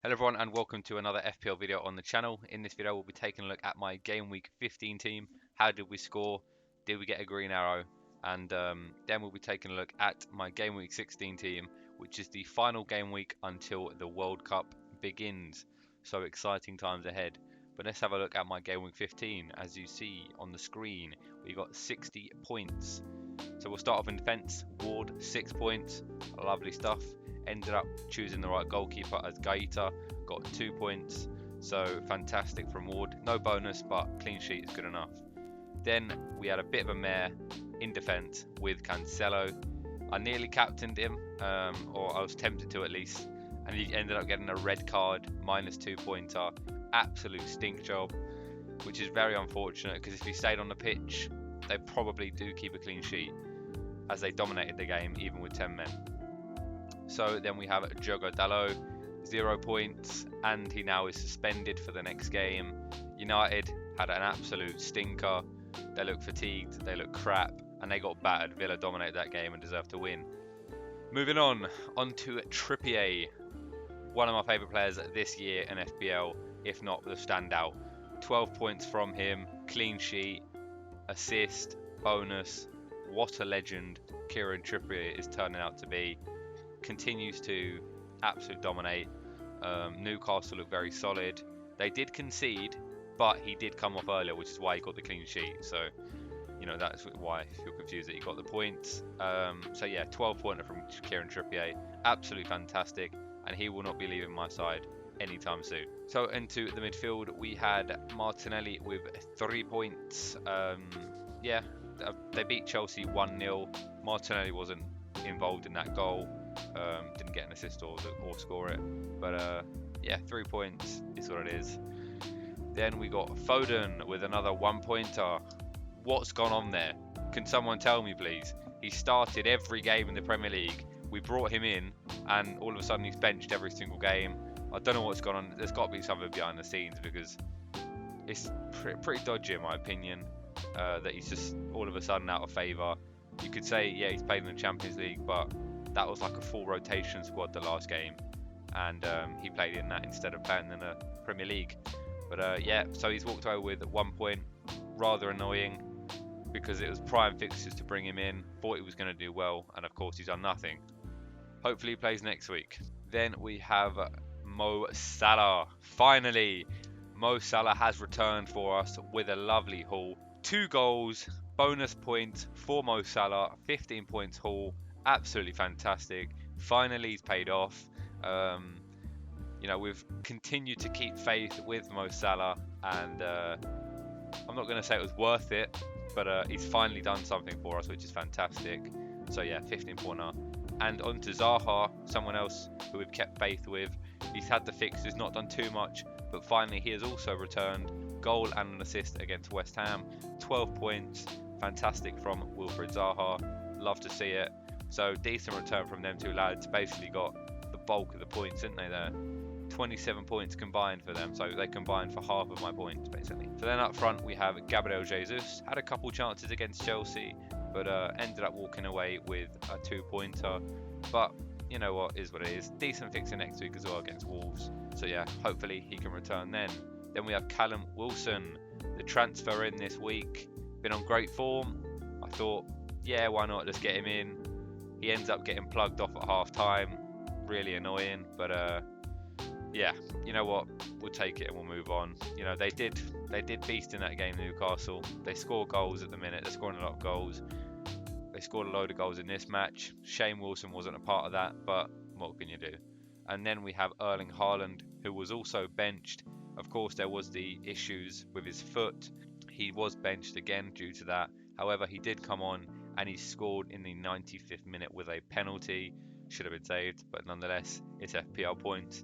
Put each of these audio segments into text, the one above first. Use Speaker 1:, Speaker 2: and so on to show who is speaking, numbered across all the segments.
Speaker 1: Hello everyone and welcome to another FPL video on the channel. In this video we'll be taking a look at my game week 15 team. How did we score? Did we get a green arrow? And then we'll be taking a look at my game week 16 team, which is the final game week until the World Cup begins. So exciting times ahead. But let's have a look at my game week 15. As you see on the screen, we got 60 points. So we'll start off in defence. Ward, 6 points. Lovely stuff. Ended up choosing the right goalkeeper as Gaeta, got 2 points, so fantastic from Ward. No bonus, but clean sheet is good enough. Then we had a bit of a mare in defence with Cancelo. I nearly captained him, or I was tempted to at least, and he ended up getting a red card, -2 pointer. Absolute stink job, which is very unfortunate because if he stayed on the pitch, they probably do keep a clean sheet as they dominated the game even with 10 men. So then we have GW16, 0 points, and he now is suspended for the next game. United had an absolute stinker. They look fatigued, they look crap, and they got battered. Villa dominated that game and deserved to win. Moving on to Trippier, one of my favourite players this year in FPL, if not the standout. 12 points from him, clean sheet, assist, bonus. What a legend Kieran Trippier is turning out to be. Continues to absolutely dominate. Newcastle look very solid. They did concede, but he did come off earlier, which is why he got the clean sheet. So, you know, that's why if you're confused that he got the points. So yeah, 12 pointer from Kieran Trippier. Absolutely fantastic, and he will not be leaving my side anytime soon. So into the midfield, we had Martinelli with 3 points. Yeah, they beat Chelsea 1-0. Martinelli wasn't involved in that goal. Didn't get an assist or score it, but yeah, 3 points is what it is. Then we got Foden with another 1 pointer. What's gone on there? Can someone tell me please? He started every game in the Premier League. We brought him in and all of a sudden he's benched every single game. I don't know what's gone on. There's got to be something behind the scenes because it's pretty dodgy in my opinion, that he's just all of a sudden out of favour. You could say, yeah, he's played in the Champions League, but that was like a full rotation squad the last game, and he played in that instead of playing in the Premier League. But yeah, so he's walked away with 1 point. Rather annoying because it was prime fixtures to bring him in. Thought he was going to do well, and of course he's done nothing. Hopefully he plays next week. Then we have Mo Salah. Finally, Mo Salah has returned for us with a lovely haul. 2 goals, bonus points for Mo Salah, 15 points haul. Absolutely fantastic. Finally he's paid off. You know, we've continued to keep faith with Mo Salah, and I'm not going to say it was worth it, but he's finally done something for us, which is fantastic. So yeah, 15 pointer. And on to Zaha, someone else who we've kept faith with. He's had the fixtures, not done too much, but finally he has also returned. Goal and an assist against West Ham. 12 points. Fantastic from Wilfried Zaha. Love to see it. So decent return from them two lads. Basically got the bulk of the points, didn't they there? 27 points combined for them, so they combined for half of my points basically. So then up front we have GW16. Had a couple chances against Chelsea, but ended up walking away with a 2 pointer. But you know what, is what it is. Decent fixture next week as well against Wolves. So yeah, hopefully he can return then. Then we have Callum Wilson, the transfer in this week. Been on great form. I thought, yeah, why not, just get him in. He ends up getting plugged off at half time. Really annoying, but yeah, you know what, we'll take it and we'll move on. You know, they did beast in that game, Newcastle. They score goals at the minute. They're scoring a lot of goals. They scored a load of goals in this match. Shane Wilson wasn't a part of that, but what can you do? And then we have Erling Haaland, who was also benched. Of course, there was the issues with his foot. He was benched again due to that. However, he did come on and he scored in the 95th minute with a penalty. Should have been saved, but nonetheless, it's FPL points.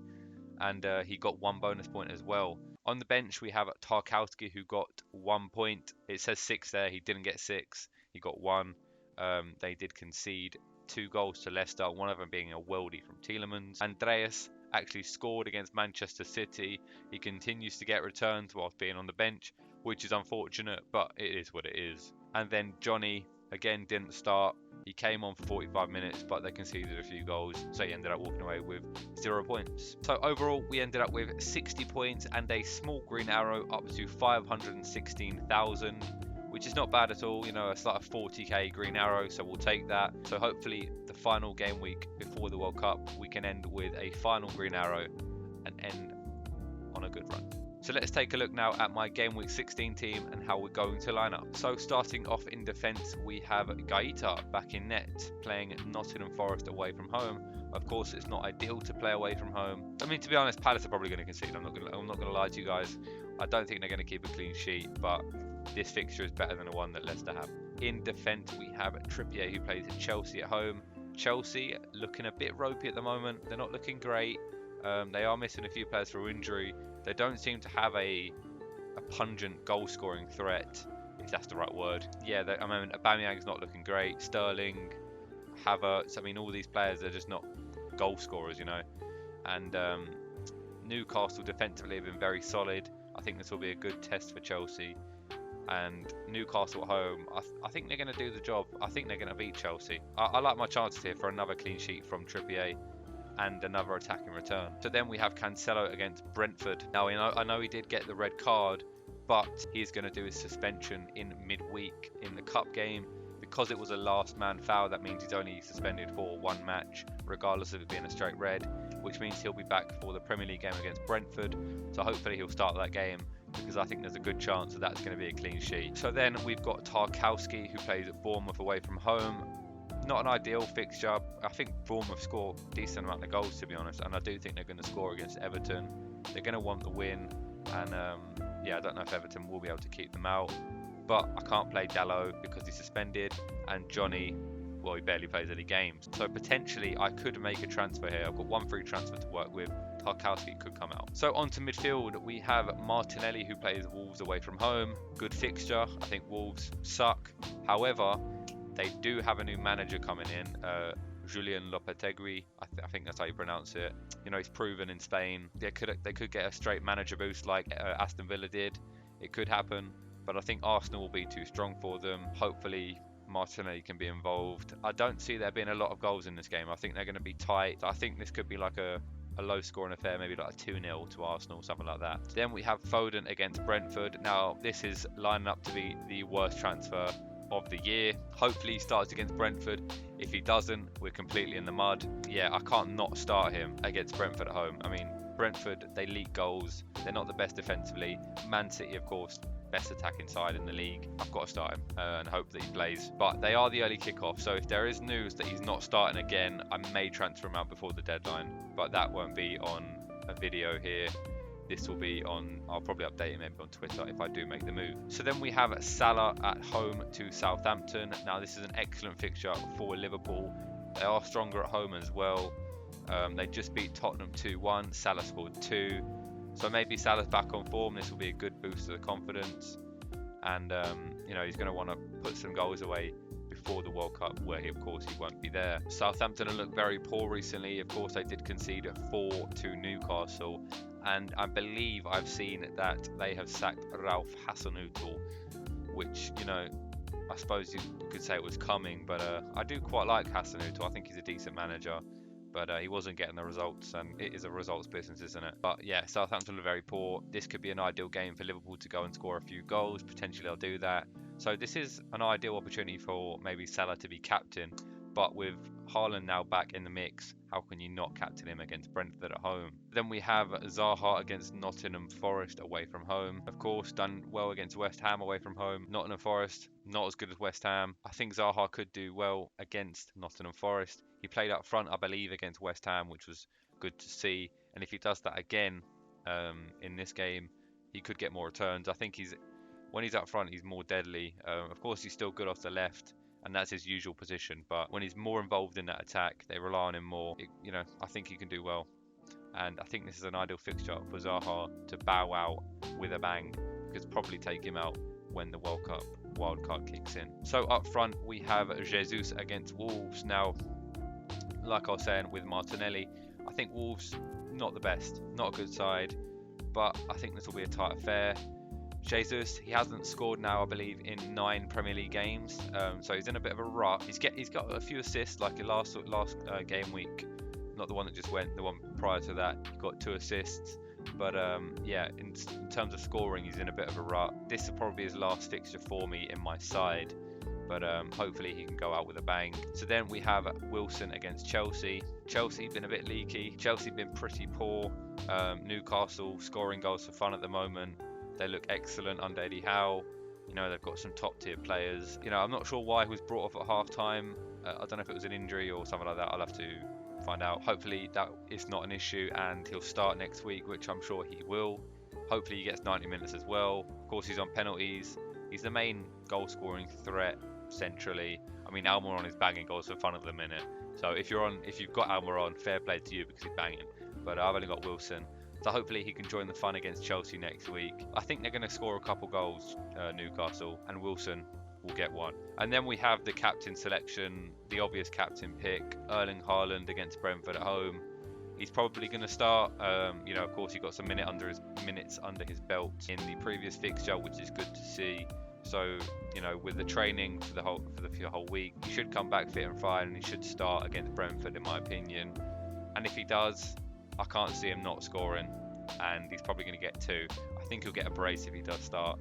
Speaker 1: And he got 1 bonus point as well. On the bench, we have Tarkowski, who got 1 point. It says 6 there. He didn't get 6. He got 1. They did concede 2 goals to Leicester, one of them being a worldie from Tielemans. Andreas actually scored against Manchester City. He continues to get returns whilst being on the bench, which is unfortunate, but it is what it is. And then Johnny, again, didn't start. He came on for 45 minutes, but they conceded a few goals, so he ended up walking away with 0 points. So overall, we ended up with 60 points and a small green arrow up to 516,000, which is not bad at all. You know, it's like a 40k green arrow, so we'll take that. So hopefully the final game week before the World Cup, we can end with a final green arrow and end on a good run. So let's take a look now at my game week 16 team and how we're going to line up. So starting off in defence, we have Gaeta back in net, playing Nottingham Forest away from home. Of course, it's not ideal to play away from home. I mean, to be honest, Palace are probably going to concede. I'm not going to lie to you guys. I don't think they're going to keep a clean sheet, but this fixture is better than the one that Leicester have. In defence, we have Trippier, who plays at Chelsea at home. Chelsea looking a bit ropey at the moment. They're not looking great. They are missing a few players through injury. They don't seem to have a pungent goal-scoring threat, if that's the right word. Yeah, I mean, Aubameyang's not looking great. Sterling, Havertz, I mean, all these players are just not goal scorers, you know. And Newcastle defensively have been very solid. I think this will be a good test for Chelsea. And Newcastle at home, I think they're going to do the job. I think they're going to beat Chelsea. I like my chances here for another clean sheet from Trippier and another attack in return. So then we have Cancelo against Brentford. Now, I know he did get the red card, but he's going to do his suspension in midweek in the cup game. Because it was a last man foul, that means he's only suspended for one match, regardless of it being a straight red, which means he'll be back for the Premier League game against Brentford. So hopefully he'll start that game, because I think there's a good chance that that's going to be a clean sheet. So then we've got Tarkowski, who plays at Bournemouth away from home. Not an ideal fixture. I think Bournemouth score a decent amount of goals, to be honest, and I do think they're going to score against Everton. They're going to want the win, and yeah, I don't know if Everton will be able to keep them out. But I can't play Dalot because he's suspended, and Johnny, well, he barely plays any games. So potentially I could make a transfer here. I've got one free transfer to work with. Tarkowski could come out. So on to midfield, we have Martinelli, who plays Wolves away from home. Good fixture. I think Wolves suck. However, they do have a new manager coming in, Julian Lopetegui. I think that's how you pronounce it. You know, he's proven in Spain. They could get a straight manager boost like Aston Villa did. It could happen. But I think Arsenal will be too strong for them. Hopefully Martinelli can be involved. I don't see there being a lot of goals in this game. I think they're going to be tight. I think this could be like a low scoring affair, maybe like a 2-0 to Arsenal, something like that. Then we have Foden against Brentford. Now this is lining up to be the worst transfer of the year. Hopefully he starts against Brentford. If he doesn't, we're completely in the mud. Yeah, I can't not start him against Brentford at home. I mean, Brentford, they leak goals. They're not the best defensively. Man City, of course, best attacking side in the league. I've got to start him and hope that he plays. But they are the early kickoff, so if there is news that he's not starting again, I may transfer him out before the deadline. But that won't be on a video here. This will be on, I'll probably update it maybe on Twitter if I do make the move. So then we have Salah at home to Southampton. Now this is an excellent fixture for Liverpool. They are stronger at home as well. They just beat Tottenham 2-1. Salah scored 2. So maybe Salah's back on form. This will be a good boost to the confidence. And, you know, he's going to want to put some goals away before the World Cup, where of course he won't be there. Southampton have looked very poor recently. Of course, they did concede 4 to Newcastle. And I believe I've seen that they have sacked Ralph Hasenhüttl, which, you know, I suppose you could say it was coming. But I do quite like Hasenhüttl. I think he's a decent manager. But he wasn't getting the results, and it is a results business, isn't it? But yeah, Southampton are very poor. This could be an ideal game for Liverpool to go and score a few goals. Potentially they'll do that. So this is an ideal opportunity for maybe Salah to be captain. But with Haaland now back in the mix, how can you not captain him against Brentford at home? Then we have Zaha against Nottingham Forest away from home. Of course, done well against West Ham away from home. Nottingham Forest, not as good as West Ham. I think Zaha could do well against Nottingham Forest. He played up front, I believe, against West Ham, which was good to see. And if he does that again in this game, he could get more returns. I think when he's up front, he's more deadly. Of course, he's still good off the left, and that's his usual position. But when he's more involved in that attack, they rely on him more. You know, I think he can do well. And I think this is an ideal fixture for Zaha to bow out with a bang, because probably take him out when the World Cup wildcard kicks in. So up front, we have Jesus against Wolves. Now, like I was saying with Martinelli, I think Wolves, not the best, not a good side, but I think this will be a tight affair. Jesus, he hasn't scored now, I believe, in 9 Premier League games, so he's in a bit of a rut. He's got a few assists, like last game week, not the one that just went, the one prior to that, he got 2 assists. But yeah, in terms of scoring, he's in a bit of a rut. This is probably his last fixture for me in my side, but hopefully he can go out with a bang. So then we have Wilson against Chelsea. Chelsea been a bit leaky. Chelsea been pretty poor. Newcastle scoring goals for fun at the moment. They look excellent under Eddie Howe. You know, they've got some top tier players. You know, I'm not sure why he was brought off at half time. I don't know if it was an injury or something like that. I'll have to find out. Hopefully that is not an issue and he'll start next week, which I'm sure he will. Hopefully he gets 90 minutes as well. Of course, he's on penalties. He's the main goal scoring threat centrally. I mean, Almiron is banging goals for fun at the minute. So if you've got Almiron, fair play to you because he's banging. But I've only got Wilson. So hopefully he can join the fun against Chelsea next week. I think they're going to score a couple goals, Newcastle, and Wilson will get one. And then we have the captain selection, the obvious captain pick, Erling Haaland against Brentford at home. He's probably going to start. You know, of course, he got some minutes under his belt in the previous fixture, which is good to see. So, you know, with the training for the whole week, he should come back fit and fine, and he should start against Brentford, in my opinion. And if he does, I can't see him not scoring, and he's probably going to get 2. I think he'll get a brace if he does start.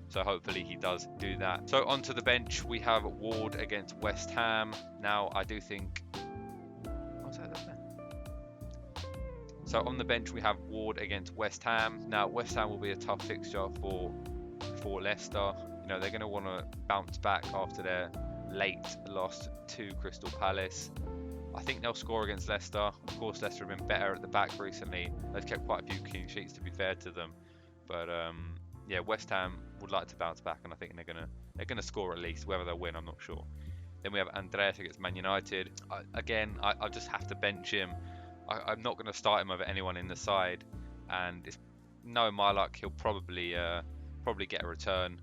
Speaker 1: So hopefully he does do that. So onto the bench, we have Ward against West Ham. Now, I do think... What's that there? So on the bench, we have Ward against West Ham. Now, West Ham will be a tough fixture for Leicester. You know, they're going to want to bounce back after their late loss to Crystal Palace. I think they'll score against Leicester. Of course, Leicester have been better at the back recently. They've kept quite a few clean sheets, to be fair to them. But yeah, West Ham would like to bounce back, and I think they're gonna score at least. Whether they'll win, I'm not sure. Then we have Andreas against Man United. I just have to bench him. I'm not going to start him over anyone in the side, and it's knowing my luck, he'll probably get a return.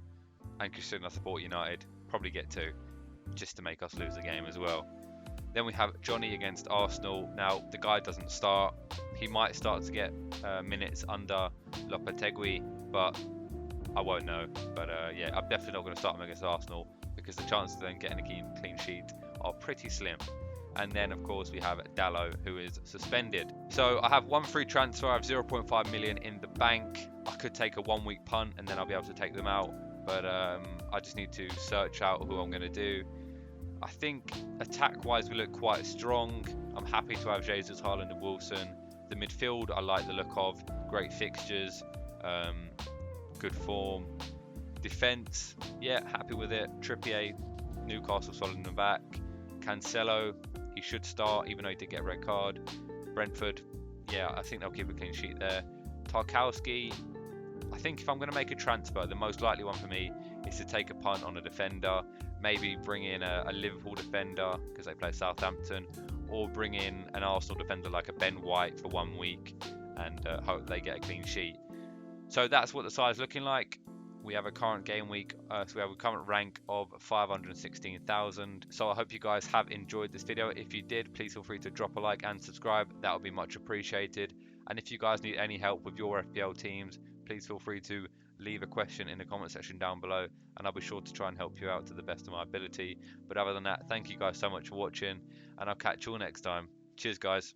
Speaker 1: And considering I support United, probably get 2, just to make us lose the game as well. Then we have Johnny against Arsenal. Now, the guy doesn't start. He might start to get minutes under Lopetegui, but I won't know. But yeah, I'm definitely not going to start him against Arsenal because the chances of them getting a clean sheet are pretty slim. And then, of course, we have Dallo, who is suspended. So I have one free transfer. I have 0.5 million in the bank. I could take a 1-week punt and then I'll be able to take them out. But I just need to search out who I'm going to do. I think attack-wise we look quite strong. I'm happy to have Jesus, Haaland and Wilson. The midfield I like the look of. Great fixtures, good form. Defence, yeah, happy with it. Trippier, Newcastle solid in the back. Cancelo, he should start even though he did get a red card. Brentford, yeah, I think they'll keep a clean sheet there. Tarkowski, I think if I'm going to make a transfer, the most likely one for me is to take a punt on a defender. Maybe bring in a Liverpool defender because they play Southampton, or bring in an Arsenal defender like a Ben White for 1 week and hope they get a clean sheet. So that's what the side's looking like. We have a current game week, so we have a current rank of 516,000. So I hope you guys have enjoyed this video. If you did, please feel free to drop a like and subscribe. That would be much appreciated. And if you guys need any help with your FPL teams, please feel free to leave a question in the comment section down below, and I'll be sure to try and help you out to the best of my ability. But other than that, thank you guys so much for watching, and I'll catch you all next time. Cheers, guys.